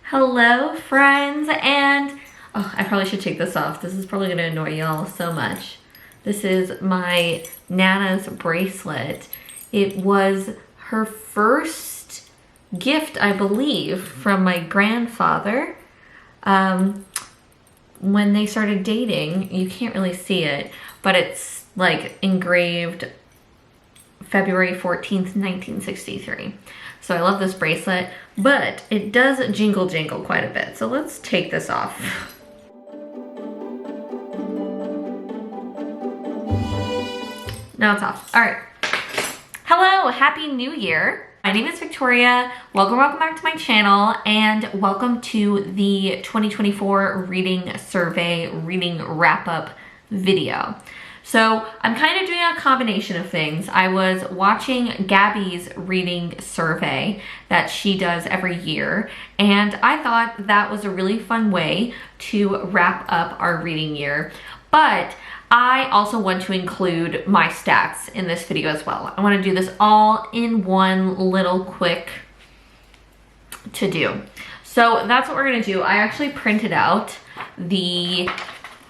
Hello friends, and I probably should take this off. This is probably gonna annoy y'all so much. This is my Nana's bracelet. It was her first gift, I believe, from my grandfather. When they started dating, you can't really see it, but it's like engraved February 14th, 1963. So I love this bracelet, but it does jingle quite a bit. So let's take this off. Now it's off. All right. Hello, Happy New Year. My name is Victoria. Welcome back to my channel, and welcome to the 2024 reading survey, reading wrap-up video. So I'm kind of doing a combination of things. I was watching Gabby's reading survey that she does every year, and I thought that was a really fun way to wrap up our reading year. But I also want to include my stats in this video as well. I want to do this all in one little quick to do. So that's what we're going to do. I actually printed out the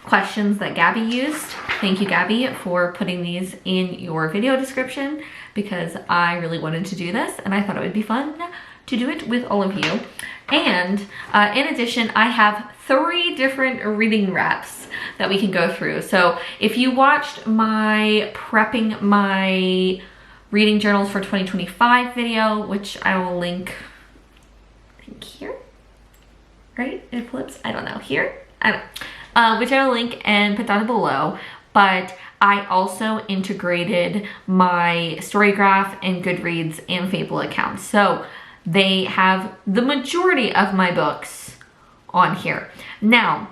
questions that Gabby used. Thank you, Gabby, for putting these in your video description, because I really wanted to do this and I thought it would be fun to do it with all of you. And in addition, I have 3 different reading wraps that we can go through. So if you watched my prepping my reading journals for 2025 video, which I will link, I think here, right? It flips, I don't know, here? I don't know. Which I will link and put down below. But I also integrated my StoryGraph and GoodReads and Fable accounts. So they have the majority of my books on here. Now,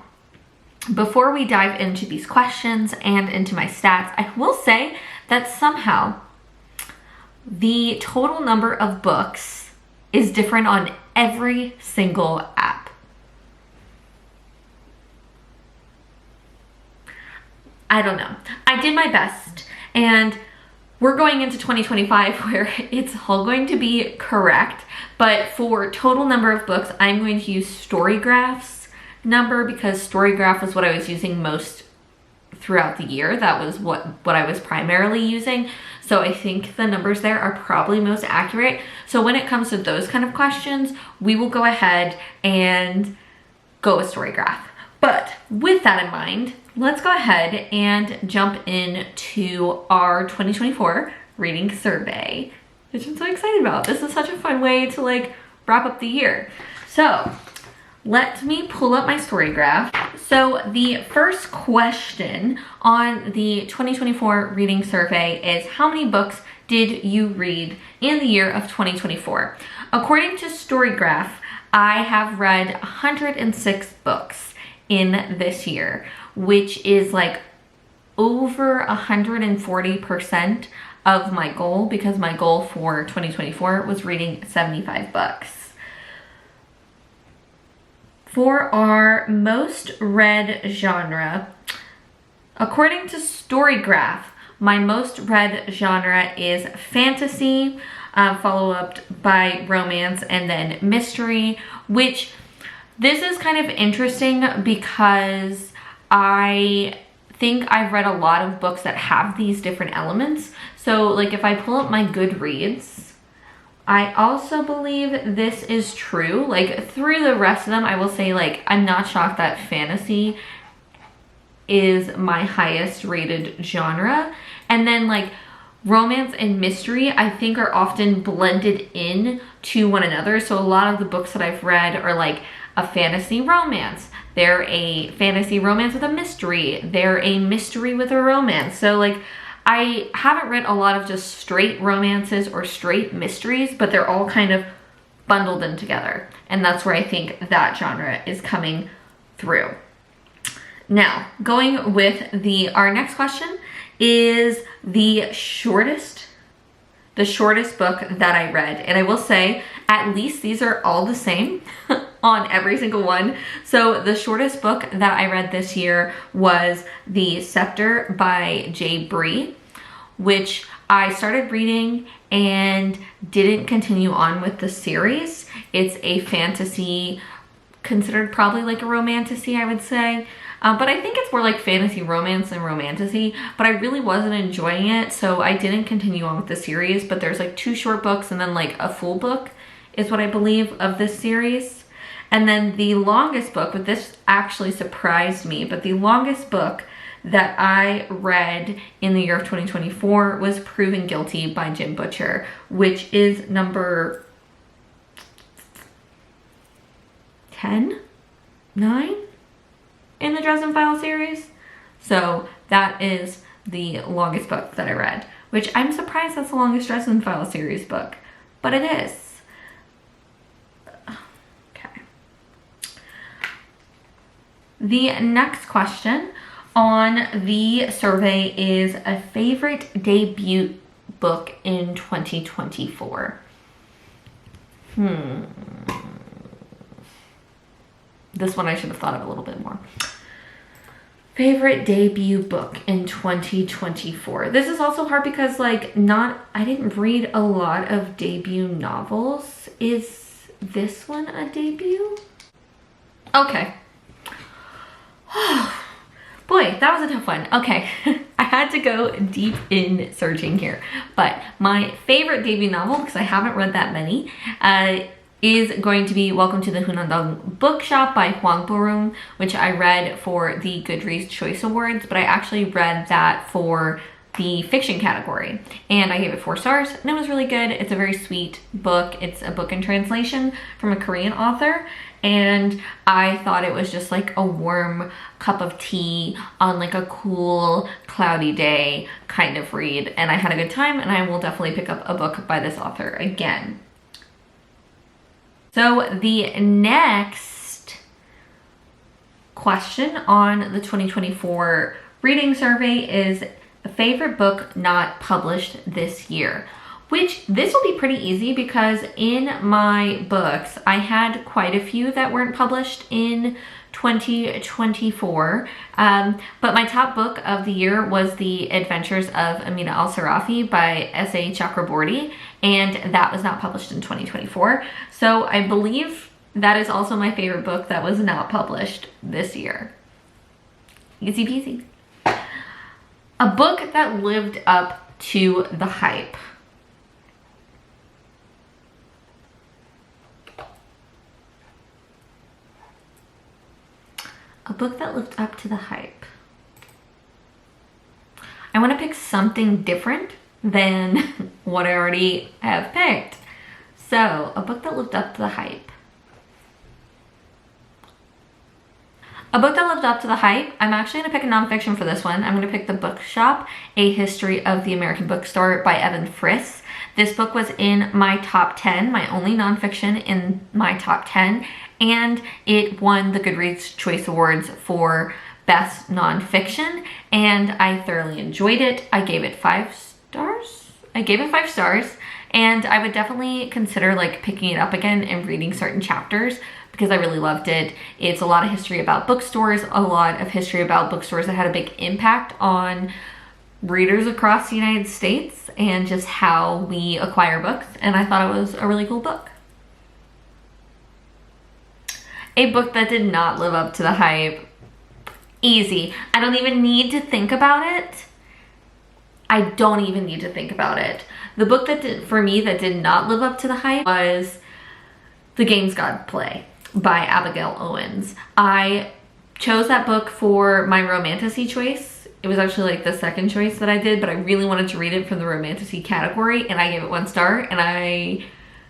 before we dive into these questions and into my stats, I will say that somehow the total number of books is different on every single app. I don't know. I did my best, and we're going into 2025 where it's all going to be correct, but for total number of books, I'm going to use StoryGraph's number, because StoryGraph was what I was using most throughout the year. That was what I was primarily using. So I think the numbers there are probably most accurate. So when it comes to those kind of questions, we will go ahead and go with StoryGraph. But with that in mind, let's go ahead and jump into our 2024 reading survey, which I'm so excited about. This is such a fun way to like wrap up the year. So let me pull up my StoryGraph. So the first question on the 2024 reading survey is, how many books did you read in the year of 2024? According to StoryGraph, I have read 106 books in this year, which is like over 140% of my goal, because my goal for 2024 was reading 75 books. For our most read genre, according to StoryGraph, my most read genre is fantasy, followed up by romance, and then mystery, which this is kind of interesting because I think I've read a lot of books that have these different elements. So like if I pull up my GoodReads, I also believe this is true. Like through the rest of them, I will say like I'm not shocked that fantasy is my highest rated genre. And then like romance and mystery, I think, are often blended in to one another. So a lot of the books that I've read are like a fantasy romance. They're a fantasy romance with a mystery. They're a mystery with a romance. So like I haven't read a lot of just straight romances or straight mysteries, but they're all kind of bundled in together. And that's where I think that genre is coming through. Now, going with our next question is the shortest book that I read. And I will say, at least these are all the same on every single one. So the shortest book that I read this year was The Scepter by J. Bree, which I started reading and didn't continue on with the series. It's a fantasy considered probably like a romantasy, I would say. But I think it's more like fantasy romance than romantasy, but I really wasn't enjoying it, so I didn't continue on with the series. But there's like 2 short books and then like a full book is what I believe of this series. And then the longest book, but this actually surprised me, but the longest book that I read in the year of 2024 was Proven Guilty by Jim Butcher, which is number 10, 9 in the Dresden Files series. So that is the longest book that I read, which I'm surprised that's the longest Dresden Files series book, but it is. Okay. The next question on the survey is a favorite debut book in 2024. This one I should have thought of a little bit more. Favorite debut book in 2024. This is also hard because like I didn't read a lot of debut novels. Is this one a debut? Okay. Boy, that was a tough one. Okay, I had to go deep in searching here. But my favorite debut novel, because I haven't read that many, is going to be Welcome to the Hunandong Bookshop by Huang Burung, which I read for the GoodReads Choice Awards, but I actually read that for the fiction category, and I gave it 4 stars, and it was really good. It's a very sweet book. It's a book in translation from a Korean author, and I thought it was just like a warm cup of tea on like a cool, cloudy day kind of read, and I had a good time, and I will definitely pick up a book by this author again. So the next question on the 2024 reading survey is a favorite book not published this year, which this will be pretty easy because in my books, I had quite a few that weren't published in 2024. But my top book of the year was The Adventures of Amina Al-Sarafi by S.A. Chakraborty, and that was not published in 2024. So I believe that is also my favorite book that was not published this year. Easy peasy. A book that lived up to the hype. A book that lived up to the hype. I want to pick something different than what I already have picked. So, a book that lived up to the hype. A book that lived up to the hype, I'm actually going to pick a nonfiction for this one. I'm going to pick The Bookshop, A History of the American Bookstore by Evan Friss. This book was in my top 10, my only nonfiction in my top 10, and it won the GoodReads Choice Awards for Best Nonfiction, and I thoroughly enjoyed it. I gave it 5 stars. And I would definitely consider like picking it up again and reading certain chapters because I really loved it. It's a lot of history about bookstores, a lot of history about bookstores that had a big impact on readers across the United States and just how we acquire books, and I thought it was a really cool book. A book that did not live up to the hype. Easy. I don't even need to think about it. The book that did not live up to the hype was The Games God Play by Abigail Owens. I chose that book for my romantasy choice. It was actually like the second choice that I did, but I really wanted to read it from the romantasy category, and I gave it 1 star, and I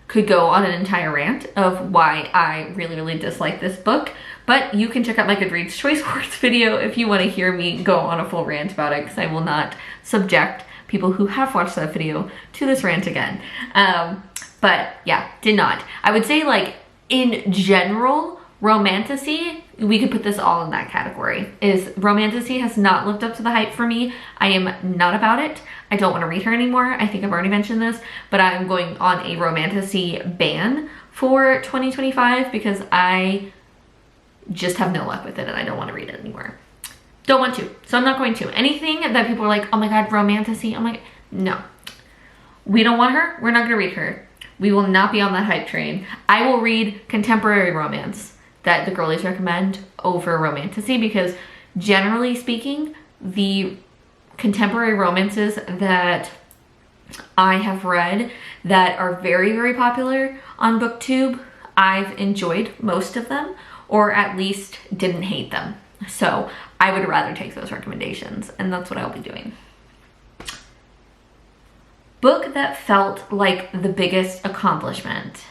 could go on an entire rant of why I really, really dislike this book. But you can check out my GoodReads Choice Awards video if you want to hear me go on a full rant about it, because I will not subject people who have watched that video to this rant again. But yeah, did not. I would say like in general, romantasy, we could put this all in that category. Romantasy has not lived up to the hype for me. I am not about it. I don't want to read her anymore. I think I've already mentioned this, but I'm going on a romantasy ban for 2025 because I just have no luck with it and I don't want to read it anymore. Don't want to, so I'm not going to. Anything that people are like, oh my god, romantasy, I'm like, no. We don't want her, we're not gonna read her. We will not be on that hype train. I will read contemporary romance. that the girlies recommend over romantasy, because generally speaking, the contemporary romances that I have read that are very, very popular on BookTube, I've enjoyed most of them, or at least didn't hate them. So I would rather take those recommendations, and that's what I'll be doing. Book that felt like the biggest accomplishment.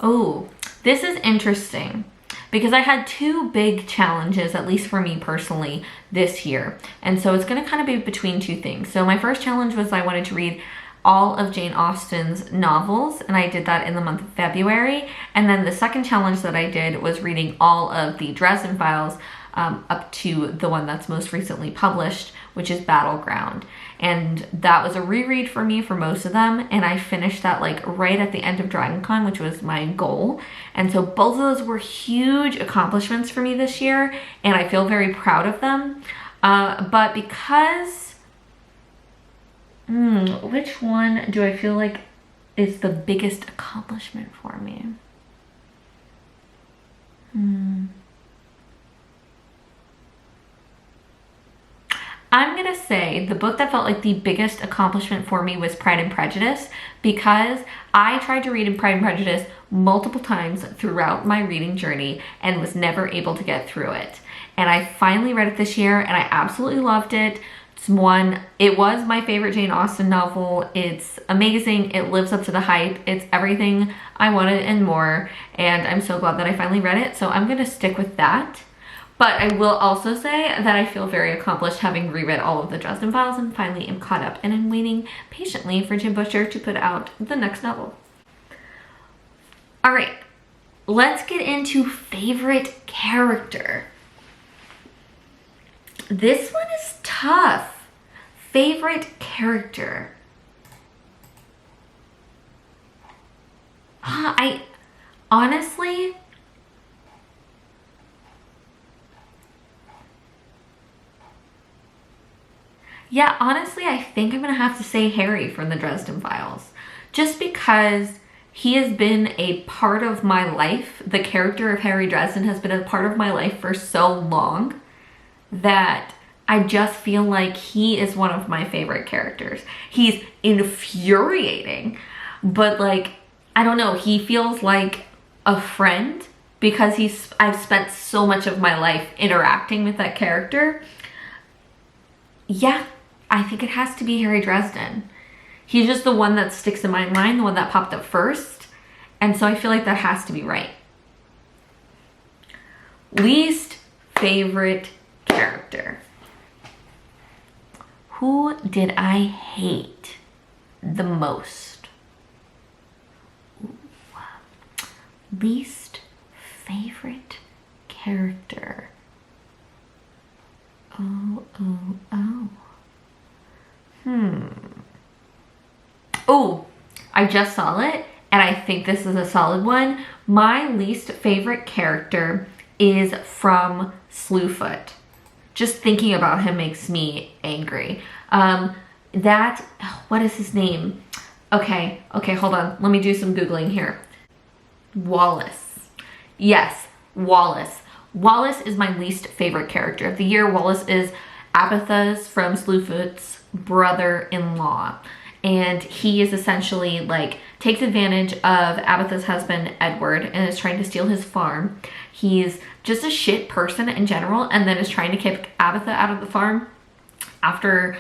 Oh, this is interesting because I had two big challenges, at least for me personally, this year. And so it's gonna kind of be between two things. So my first challenge was I wanted to read all of Jane Austen's novels, and I did that in the month of February. And then the second challenge that I did was reading all of the Dresden Files up to the one that's most recently published, which is Battleground. And that was a reread for me for most of them, and I finished that like right at the end of DragonCon, which was my goal. And so both of those were huge accomplishments for me this year, and I feel very proud of them. But because, which one do I feel like is the biggest accomplishment for me? I'm gonna say the book that felt like the biggest accomplishment for me was Pride and Prejudice, because I tried to read in Pride and Prejudice multiple times throughout my reading journey and was never able to get through it. And I finally read it this year and I absolutely loved it. It was my favorite Jane Austen novel. It's amazing. It lives up to the hype. It's everything I wanted and more. And I'm so glad that I finally read it. So I'm gonna stick with that. But I will also say that I feel very accomplished having reread all of the Dresden Files and finally am caught up, and I'm waiting patiently for Jim Butcher to put out the next novel. All right, let's get into favorite character. This one is tough. Favorite character. I honestly, yeah, honestly, I think I'm gonna have to say Harry from the Dresden Files. Just because he has been a part of my life. The character of Harry Dresden has been a part of my life for so long that I just feel like he is one of my favorite characters. He's infuriating, but like, I don't know, he feels like a friend because I've spent so much of my life interacting with that character. Yeah, I think it has to be Harry Dresden. He's just the one that sticks in my mind, the one that popped up first. And so I feel like that has to be right. Least favorite character. Who did I hate the most? Ooh. Least favorite character. Oh. Oh, I just saw it, and I think this is a solid one. My least favorite character is from Slewfoot. Just thinking about him makes me angry. What is his name? Okay, hold on. Let me do some Googling here. Wallace. Yes, Wallace. Wallace is my least favorite character of the year. Wallace is Abatha's from Slewfoot's brother-in-law. And he is essentially like takes advantage of Abatha's husband, Edward, and is trying to steal his farm. He's just a shit person in general, and then is trying to kick Abatha out of the farm after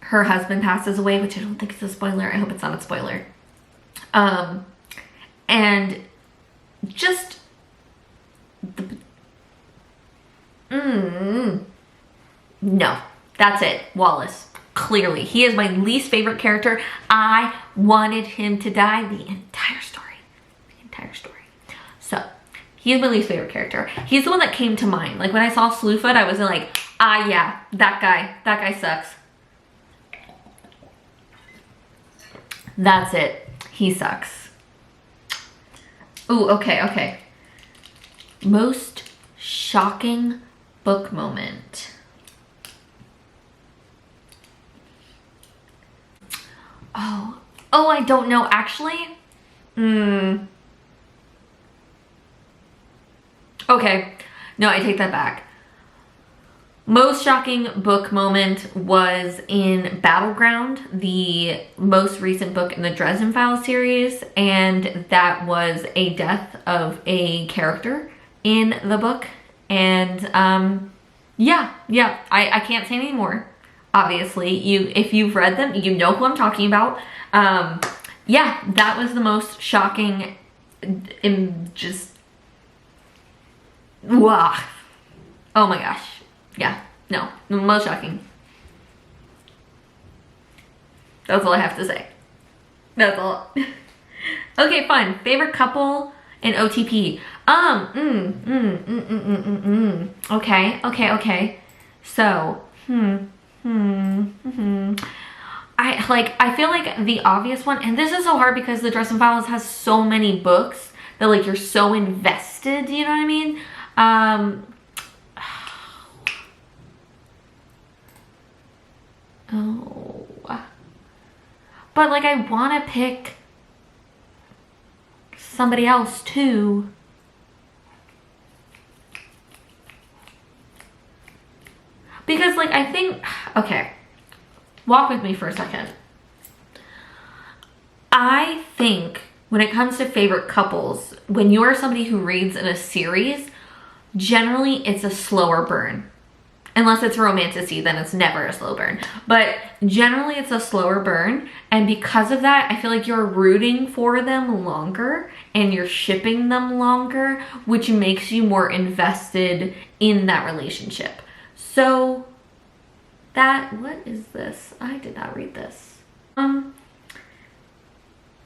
her husband passes away, which I don't think is a spoiler. I hope it's not a spoiler. And just no, that's it. Wallace. Clearly, he is my least favorite character. I wanted him to die the entire story. So, he is my least favorite character. He's the one that came to mind. Like, when I saw Slewfoot, I was like, yeah, that guy sucks. That's it. He sucks. Ooh, okay. Most shocking book moment. Oh, I don't know, actually. Okay, no, I take that back. Most shocking book moment was in Battleground, the most recent book in the Dresden Files series, and that was a death of a character in the book. And yeah, I can't say any more. Obviously, if you've read them, you know who I'm talking about. Yeah, that was the most shocking, just, wow. Oh my gosh. Yeah, no, most shocking. That's all I have to say. That's all. Okay, fine. Favorite couple in OTP. Okay. So, I feel like the obvious one, and this is so hard because the Dresden Files has so many books that like you're so invested, you know what I mean? Oh, but like I want to pick somebody else too. Because like I think, okay, walk with me for a second. I think when it comes to favorite couples, when you're somebody who reads in a series, generally it's a slower burn. Unless it's romantic-y, then it's never a slow burn. But generally it's a slower burn. And because of that, I feel like you're rooting for them longer and you're shipping them longer, which makes you more invested in that relationship. So what is this? I did not read this. I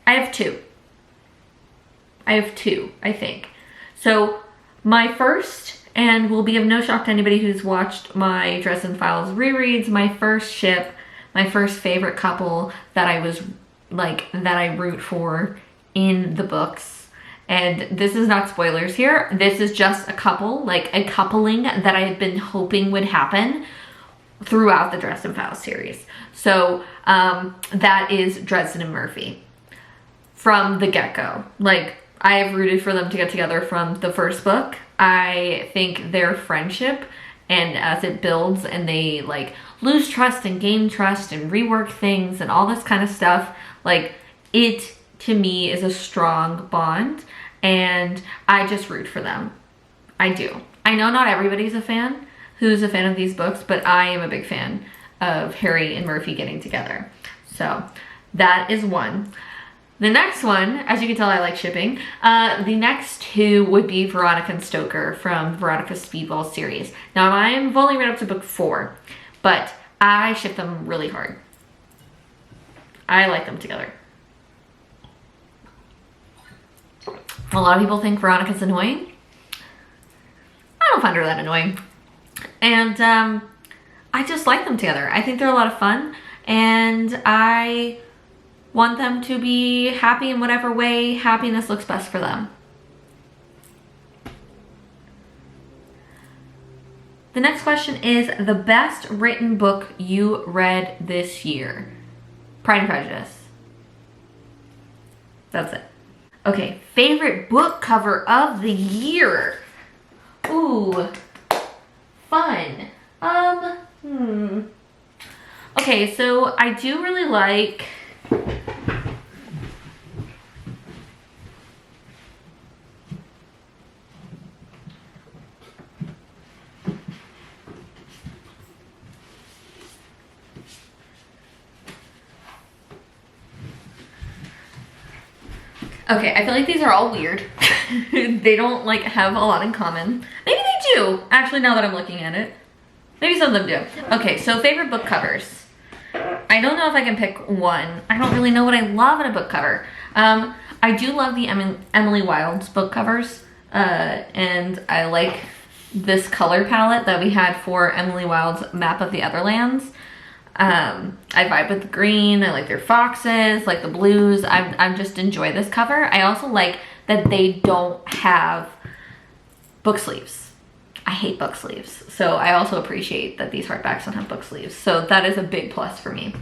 have two, I think. So my first, and will be of no shock to anybody who's watched my Dresden Files rereads, my first ship, my first favorite couple that I was like, that I root for in the books. And this is not spoilers here. This is just a couple, like a coupling that I had been hoping would happen throughout the Dresden Files series. So that is Dresden and Murphy from the get-go. Like, I have rooted for them to get together from the first book. I think their friendship, and as it builds and they like lose trust and gain trust and rework things and all this kind of stuff, like it to me is a strong bond, and I just root for them. I do. I know not everybody's a fan who's a fan of these books, but I am a big fan of Harry and Murphy getting together. So that is one. The next one, as you can tell, I like shipping. The next two would be Veronica and Stoker from Veronica's Speedball series. Now, I've only read up to book 4, but I ship them really hard. I like them together. A lot of people think Veronica's annoying. I don't find her that annoying. And I just like them together. I think they're a lot of fun, and I want them to be happy in whatever way happiness looks best for them. The next question is the best written book you read this year. Pride and Prejudice. That's it. Okay, favorite book cover of the year. Ooh, fun. Okay, so I do really like okay, I feel like these are all weird. They don't like have a lot in common. Maybe they do, actually, now that I'm looking at it. Maybe some of them do. Okay, so favorite book covers. I don't know if I can pick one. I don't really know what I love in a book cover. I do love the Emily Wilde's book covers. And I like this color palette that we had for Emily Wilde's Map of the Otherlands. I vibe with the green. I like their foxes, like the blues. I just enjoy this cover. I also like that they don't have book sleeves. I hate book sleeves. So I also appreciate that these hardbacks don't have book sleeves. So that is a big plus for me.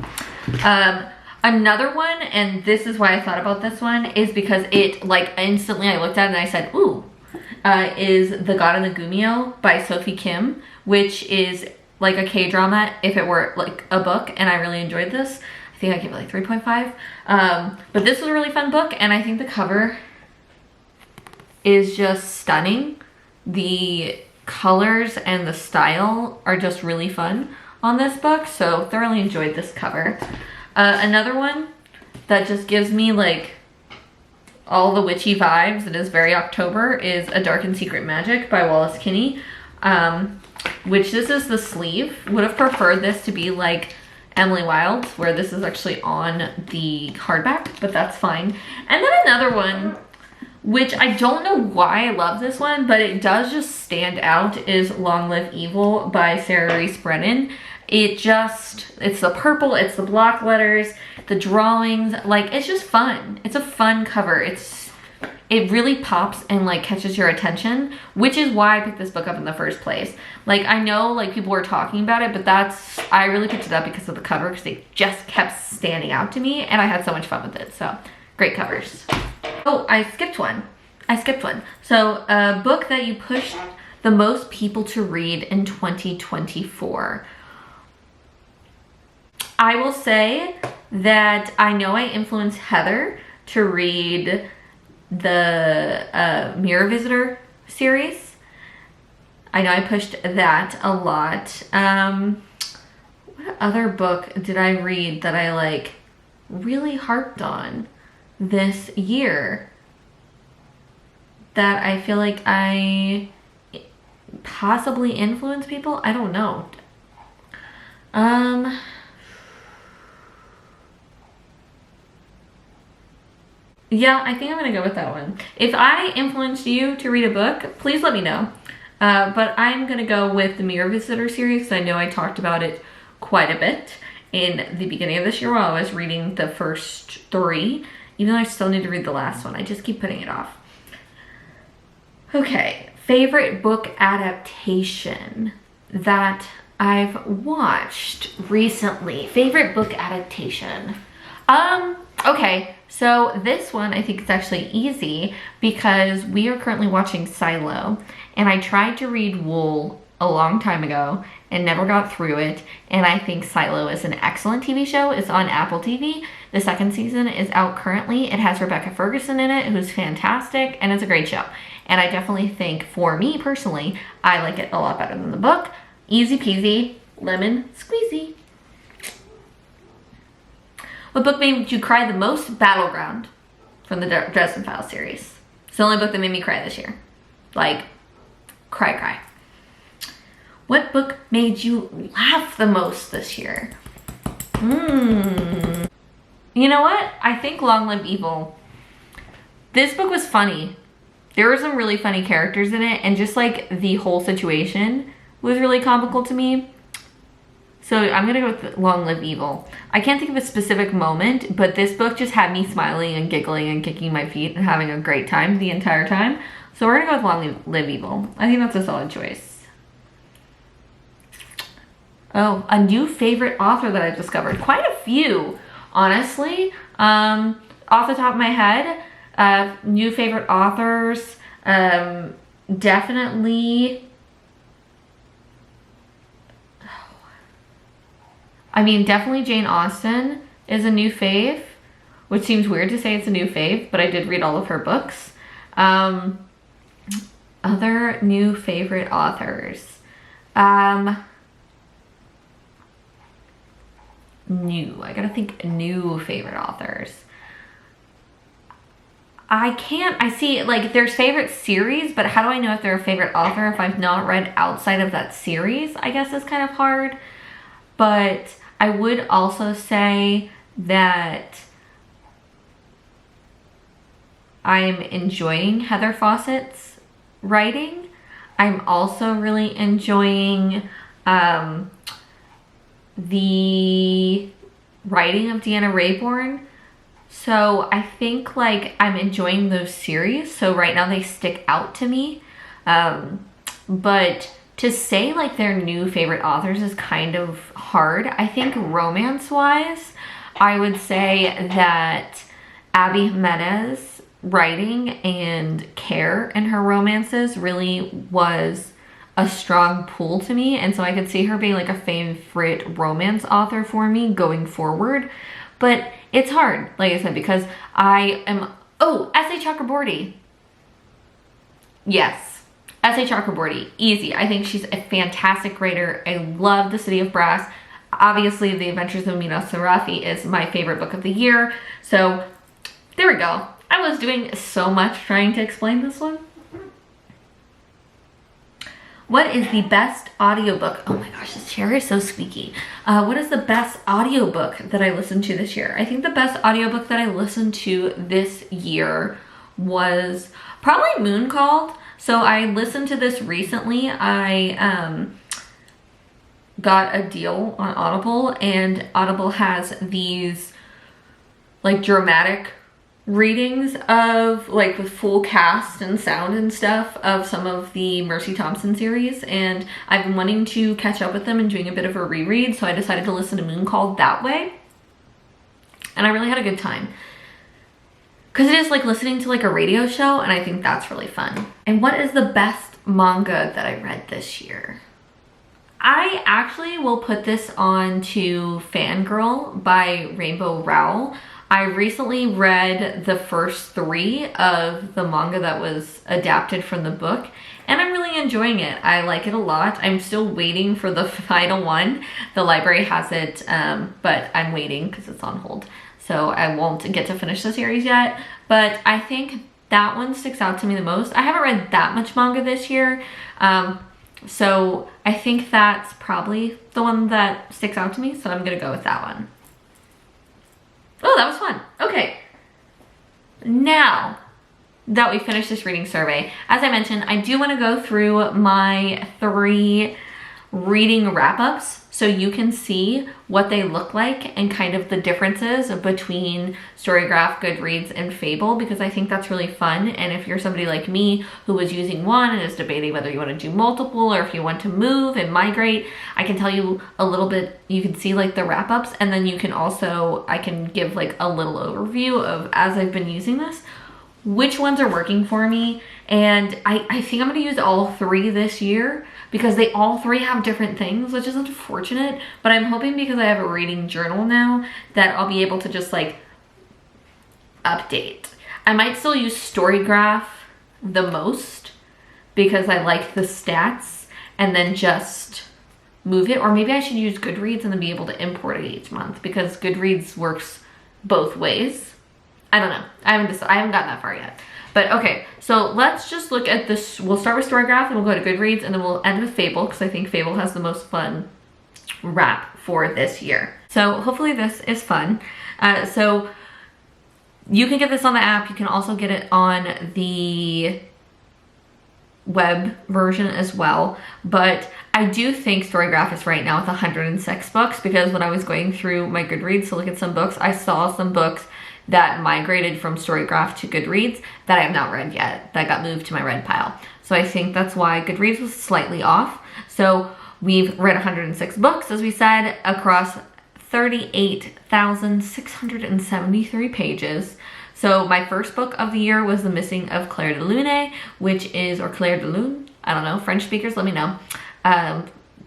Another one, and this is why I thought about this one, is because it like instantly I looked at it and I said, ooh, is The God and the Gumio by Sophie Kim, which is like a K-drama if it were like a book, and I really enjoyed this. I think I gave it like 3.5. But this was a really fun book, and I think the cover is just stunning. The colors and the style are just really fun on this book, so thoroughly enjoyed this cover. Another one that just gives me like all the witchy vibes and is very October is A Dark and Secret Magic by Wallace Kinney, which this is the sleeve. Would have preferred this to be like Emily Wilde's, where this is actually on the hardback, but that's fine. And then another one, which I don't know why I love this one, but it does just stand out, is Long Live Evil by Sarah Reese Brennan. It's the purple, it's the block letters, the drawings, like, it's just fun. It's a fun cover. It really pops and like catches your attention, which is why I picked this book up in the first place. Like, I know like people were talking about it, but I really picked it up because of the cover, because they just kept standing out to me, and I had so much fun with it. So great covers. Oh, I skipped one. So a book that you pushed the most people to read in 2024. I will say that I know I influenced Heather to read the Mirror Visitor series. I know I pushed that a lot. What other book did I read that I like really harped on this year that I feel like I possibly influence people? I don't know. Yeah, I think I'm gonna go with that one. If I influenced you to read a book, please let me know. But I'm gonna go with the Mirror Visitor series, because I know I talked about it quite a bit in the beginning of this year while I was reading the first 3, even though I still need to read the last one. I just keep putting it off. Okay, favorite book adaptation that I've watched recently. Favorite book adaptation. Okay, so this one I think is actually easy because we are currently watching Silo, and I tried to read Wool a long time ago and never got through it, and I think Silo is an excellent TV show. It's on Apple TV. The 2nd season is out currently. It has Rebecca Ferguson in it, who's fantastic, and it's a great show. And I definitely think, for me personally, I like it a lot better than the book. Easy peasy, lemon squeezy. What book made you cry the most? Battleground from the Dresden Files series. It's the only book that made me cry this year. Like, cry. What book made you laugh the most this year? You know what? I think Long Live Evil. This book was funny. There were some really funny characters in it, and just like the whole situation was really comical to me. So I'm gonna go with Long Live Evil. I can't think of a specific moment, but this book just had me smiling and giggling and kicking my feet and having a great time the entire time. So we're gonna go with Long Live Evil. I think that's a solid choice. Oh, a new favorite author that I've discovered. Quite a few, honestly. Off the top of my head, new favorite authors, definitely... definitely Jane Austen is a new fave, which seems weird to say it's a new fave, but I did read all of her books. Other new favorite authors. I gotta think new favorite authors. I see, like, there's favorite series, but how do I know if they're a favorite author if I've not read outside of that series? I guess is kind of hard. But I would also say that I'm enjoying Heather Fawcett's writing. I'm also really enjoying the writing of Deanna Raybourn. So I think like I'm enjoying those series. So right now they stick out to me. But to say like their new favorite authors is kind of hard. I think romance-wise, I would say that Abby Jimenez writing and care in her romances really was a strong pull to me, and so I could see her being like a favorite romance author for me going forward. But it's hard, like I said, because I am, oh, S.A. Chakraborty. Yes, S.A. Chakraborty, easy. I think she's a fantastic writer. I love The City of Brass. Obviously, The Adventures of Mina Sarafi is my favorite book of the year. So there we go. I was doing so much trying to explain this one. What is the best audiobook? Oh my gosh, this chair is so squeaky. What is the best audiobook that I listened to this year? I think the best audiobook that I listened to this year was probably Moon Called. So I listened to this recently. I got a deal on Audible, and Audible has these like dramatic readings of like with full cast and sound and stuff of some of the Mercy Thompson series, and I've been wanting to catch up with them and doing a bit of a reread, so I decided to listen to Moon Called that way, and I really had a good time because it is like listening to like a radio show, and I think that's really fun. And what is the best manga that I read this year? I actually will put this on to Fangirl by Rainbow Rowell. I recently read the first 3 of the manga that was adapted from the book, and I'm really enjoying it. I like it a lot. I'm still waiting for the final one. The library has it, but I'm waiting because it's on hold. So I won't get to finish the series yet, but I think that one sticks out to me the most. I haven't read that much manga this year, so I think that's probably the one that sticks out to me, so I'm gonna go with that one. Oh, that was fun. Okay. Now that we finished this reading survey, as I mentioned, I do want to go through my 3 reading wrap-ups so you can see what they look like and kind of the differences between StoryGraph, GoodReads, and Fable, because I think that's really fun. And if you're somebody like me who was using one and is debating whether you want to do multiple or if you want to move and migrate, I can tell you a little bit. You can see like the wrap-ups, and then you can also, I can give like a little overview of, as I've been using this, which ones are working for me. And I think I'm going to use all 3 this year because they all 3 have different things, which is unfortunate. But I'm hoping, because I have a reading journal now, that I'll be able to just like update. I might still use StoryGraph the most because I like the stats, and then just move it. Or maybe I should use GoodReads and then be able to import it each month, because GoodReads works both ways. I don't know. I haven't gotten that far yet. But okay, so let's just look at this. We'll start with StoryGraph, and we'll go to GoodReads, and then we'll end with Fable, because I think Fable has the most fun wrap for this year. So hopefully this is fun. So you can get this on the app. You can also get it on the web version as well. But I do think StoryGraph is right now with 106 books, because when I was going through my GoodReads to look at some books, I saw some books that migrated from StoryGraph to GoodReads that I have not read yet, that got moved to my read pile. So I think that's why GoodReads was slightly off. So we've read 106 books, as we said, across 38,673 pages. So my first book of the year was The Missing of Claire de Lune, which is, or Claire de Lune, I don't know, French speakers, let me know.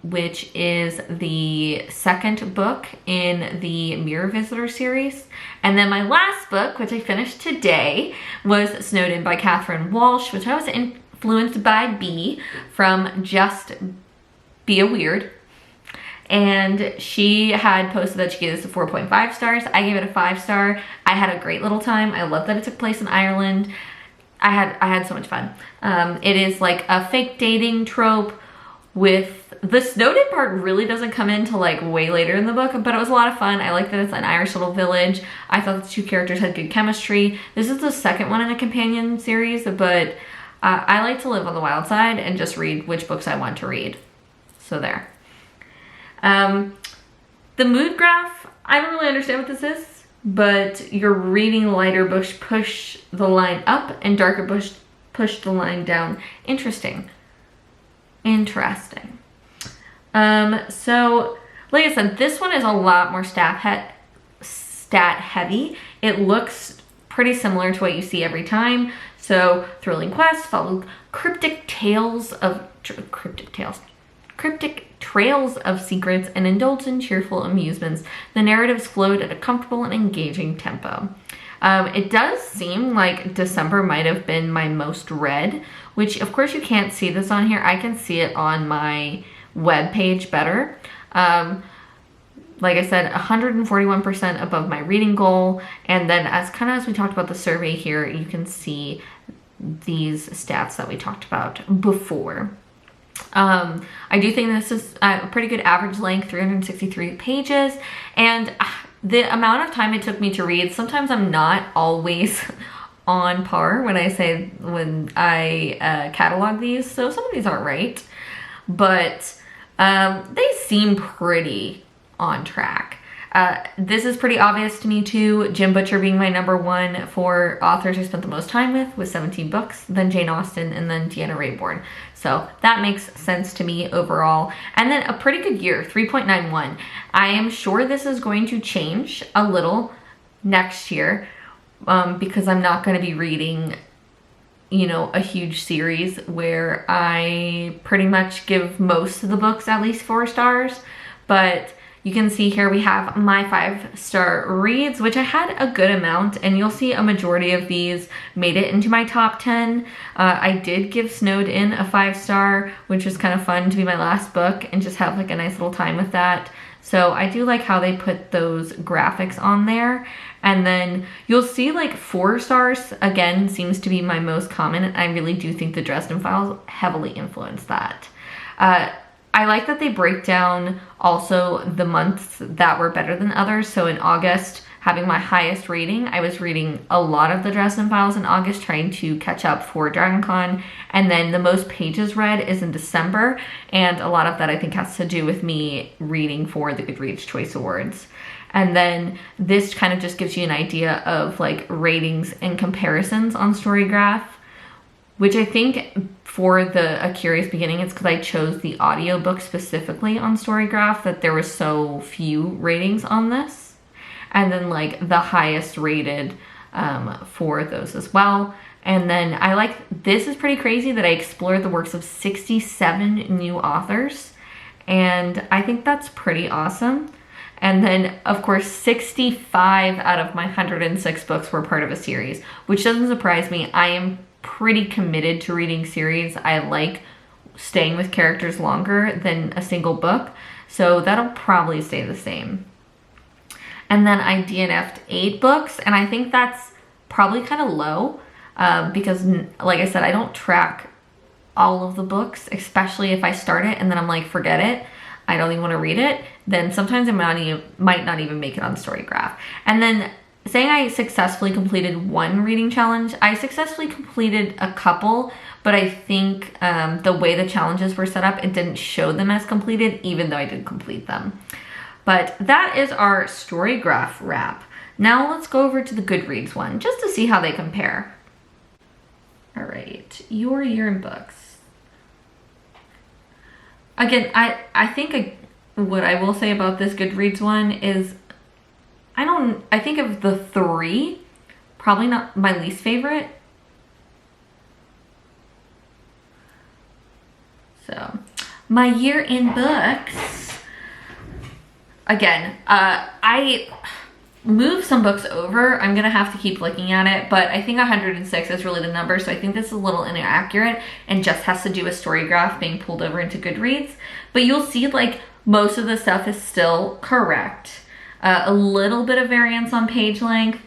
Which is the second book in the Mirror Visitor series. And then my last book, which I finished today, was Snowed In by Catherine Walsh, which I was influenced by B from Just Be a Weird. And she had posted that she gave this a 4.5 stars. I gave it a 5-star. I had a great little time. I love that it took place in Ireland. I had so much fun. It is like a fake dating trope with the snowed in part really doesn't come in till like way later in the book, but it was a lot of fun. I like that it's an Irish little village. I thought the 2 characters had good chemistry. This is the second one in a companion series, but I like to live on the wild side and just read which books I want to read. So there. The mood graph, I don't really understand what this is, but your reading lighter books push the line up and darker books push the line down. Interesting. So like I said, this one is a lot more stat heavy. It looks pretty similar to what you see every time. So thrilling quests, follow cryptic trails of secrets, and indulge in cheerful amusements. The narratives flowed at a comfortable and engaging tempo. It does seem like December might have been my most read, which of course you can't see this on here. I can see it on my web page better. Like I said, 141% above my reading goal. And then as we talked about the survey here, you can see these stats that we talked about before. I do think this is a pretty good average length, 363 pages. And the amount of time it took me to read, sometimes I'm not always on par when I catalog these. So some of these aren't right, but they seem pretty on track. This is pretty obvious to me too. Jim Butcher being my number one for authors I spent the most time with 17 books, then Jane Austen, and then Deanna Raybourn. So that makes sense to me overall. And then a pretty good year, 3.91. I am sure this is going to change a little next year because I'm not going to be reading, you know, a huge series where I pretty much give most of the books at least 4 stars. But you can see here we have my 5-star reads, which I had a good amount, and you'll see a majority of these made it into my top 10. I did give Snowed In a 5-star, which was kind of fun to be my last book and just have like a nice little time with that. So I do like how they put those graphics on there. And then you'll see like 4 stars, again, seems to be my most common. I really do think the Dresden Files heavily influenced that. I like that they break down also the months that were better than others. So in August, having my highest rating, I was reading a lot of the Dresden Files in August, trying to catch up for DragonCon. And then the most pages read is in December. And a lot of that I think has to do with me reading for the GoodReads Choice Awards. And then this kind of just gives you an idea of like ratings and comparisons on StoryGraph, which I think for A Curious Beginning, it's because I chose the audiobook specifically on StoryGraph that there were so few ratings on this. And then like the highest rated for those as well. And then I like, this is pretty crazy that I explored the works of 67 new authors. And I think that's pretty awesome. And then, of course, 65 out of my 106 books were part of a series, which doesn't surprise me. I am pretty committed to reading series. I like staying with characters longer than a single book, so that'll probably stay the same. And then I DNF'd 8 books, and I think that's probably kind of low because, like I said, I don't track all of the books, especially if I start it and then I'm like, forget it, I don't even want to read it, then sometimes I might not even make it on StoryGraph. And then saying I successfully completed 1 reading challenge, I successfully completed a couple, but I think the way the challenges were set up, it didn't show them as completed, even though I did complete them. But that is our StoryGraph wrap. Now let's go over to the GoodReads one, just to see how they compare. All right, your year in books. Again, I think what I will say about this GoodReads one is I think of the 3, probably not my least favorite. So, my year in books. Again, I moved some books over. I'm gonna have to keep looking at it, but I think 106 is really the number, so I think this is a little inaccurate and just has to do with StoryGraph being pulled over into GoodReads. But you'll see like most of the stuff is still correct. A little bit of variance on page length.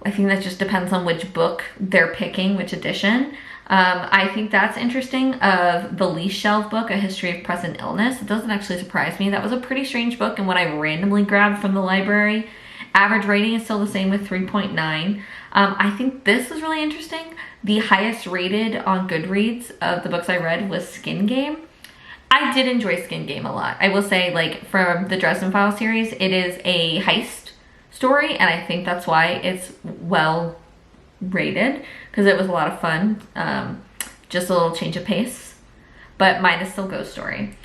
I think that just depends on which book they're picking, which edition. I think that's interesting. Of the least shelved book, A History of Present Illness, it doesn't actually surprise me. That was a pretty strange book and one I randomly grabbed from the library. Average rating is still the same with 3.9. I think this was really interesting. The highest rated on GoodReads of the books I read was Skin Game. I did enjoy Skin Game a lot. I will say, like, from the Dresden Files series, it is a heist story, and I think that's why it's well rated, because it was a lot of fun. Just a little change of pace, but mine is still Ghost Story.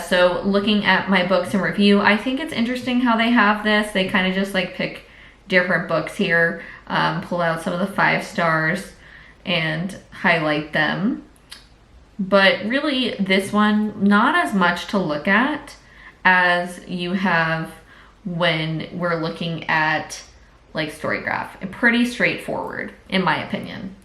So looking at my books and review, I think it's interesting how they have this. They kind of just like pick different books here, pull out some of the 5 stars and highlight them. But really, this one, not as much to look at as you have when we're looking at like StoryGraph. Pretty straightforward, in my opinion.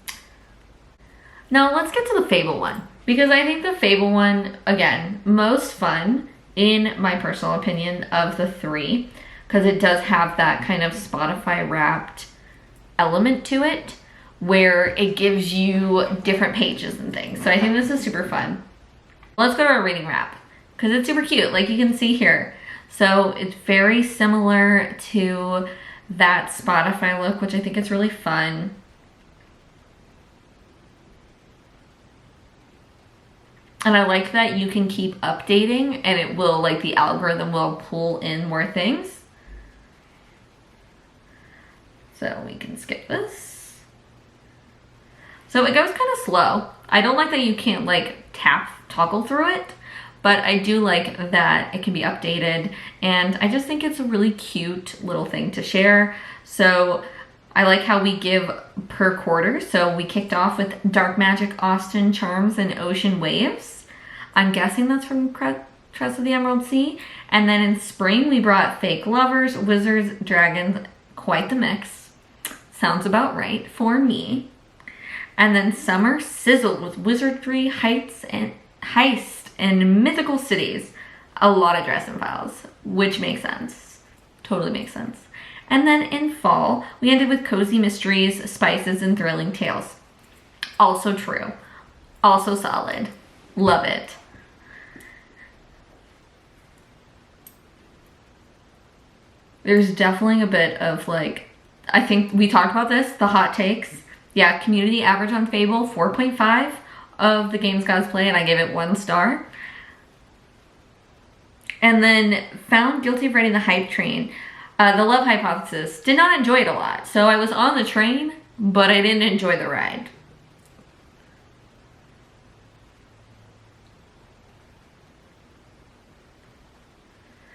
Now let's get to the Fable one, because I think the Fable one, again, most fun in my personal opinion of the 3, because it does have that kind of Spotify wrapped element to it where it gives you different pages and things. So I think this is super fun. Let's go to our reading wrap, because it's super cute, like you can see here. So it's very similar to that Spotify look, which I think is really fun. And I like that you can keep updating and it will, like, the algorithm will pull in more things. So we can skip this. So it goes kind of slow. I don't like that you can't like toggle through it, but I do like that it can be updated, and I just think it's a really cute little thing to share. So I like how we give per quarter. So we kicked off with Dark Magic, Austin Charms, and Ocean Waves. I'm guessing that's from Crest of the Emerald Sea. And then in spring, we brought Fake Lovers, Wizards, Dragons, quite the mix. Sounds about right for me. And then summer sizzled with wizardry, heist, and mythical cities. A lot of Dresden Files, which makes sense. Totally makes sense. And then in fall, we ended with cozy mysteries, spices, and thrilling tales. Also true. Also solid. Love it. There's definitely a bit of like, I think we talked about this, the hot takes. Yeah, community average on Fable, 4.5 of the games gods play, and I gave it 1 star. And then found guilty of writing the hype train. The love hypothesis, did not enjoy it a lot. So I was on the train, but I didn't enjoy the ride.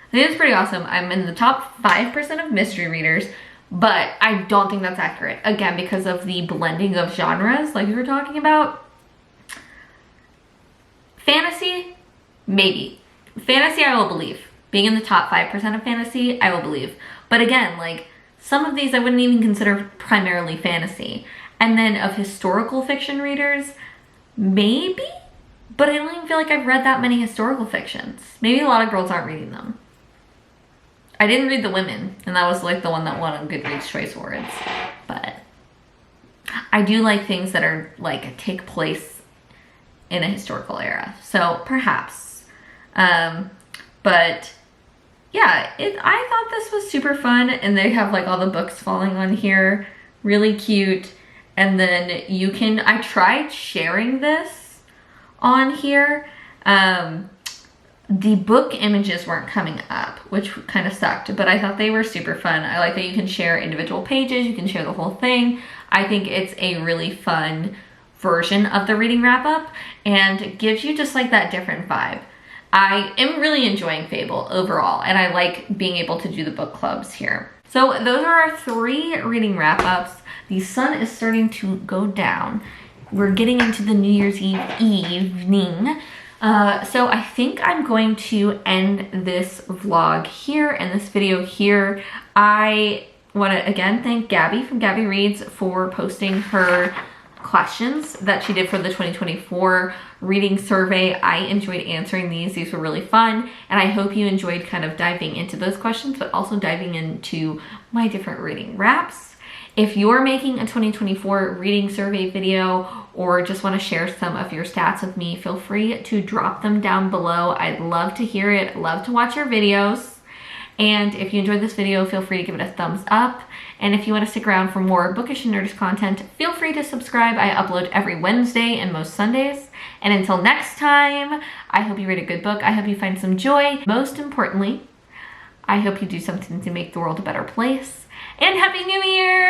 I think it's pretty awesome. I'm in the top 5% of mystery readers, but I don't think that's accurate. Again, because of the blending of genres, like we were talking about. Fantasy, maybe. Fantasy, I will believe. Being in the top 5% of fantasy, I will believe. But again, like, some of these I wouldn't even consider primarily fantasy. And then of historical fiction readers, maybe? But I don't even feel like I've read that many historical fictions. Maybe a lot of girls aren't reading them. I didn't read The Women, and that was like the one that won on GoodReads Choice Awards. But I do like things that are like take place in a historical era. So perhaps. But yeah, I thought this was super fun, and they have like all the books falling on here. Really cute. And then you can, I tried sharing this on here. The book images weren't coming up, which kind of sucked, but I thought they were super fun. I like that you can share individual pages, you can share the whole thing. I think it's a really fun version of the reading wrap up, and it gives you just like that different vibe. I am really enjoying Fable overall, and I like being able to do the book clubs here. So those are our 3 reading wrap ups. The sun is starting to go down. We're getting into the New Year's Eve evening. So I think I'm going to end this vlog here and this video here. I want to again thank Gabby from GabbyReads for posting her questions that she did for the 2024 reading survey. I enjoyed answering these. These were really fun, and I hope you enjoyed kind of diving into those questions, but also diving into my different reading wraps. If you're making a 2024 reading survey video or just want to share some of your stats with me, feel free to drop them down below. I'd love to hear it. Love to watch your videos. And if you enjoyed this video, feel free to give it a thumbs up. And if you want to stick around for more bookish and nerdish content, feel free to subscribe. I upload every Wednesday and most Sundays. And until next time, I hope you read a good book. I hope you find some joy. Most importantly, I hope you do something to make the world a better place. And Happy New Year!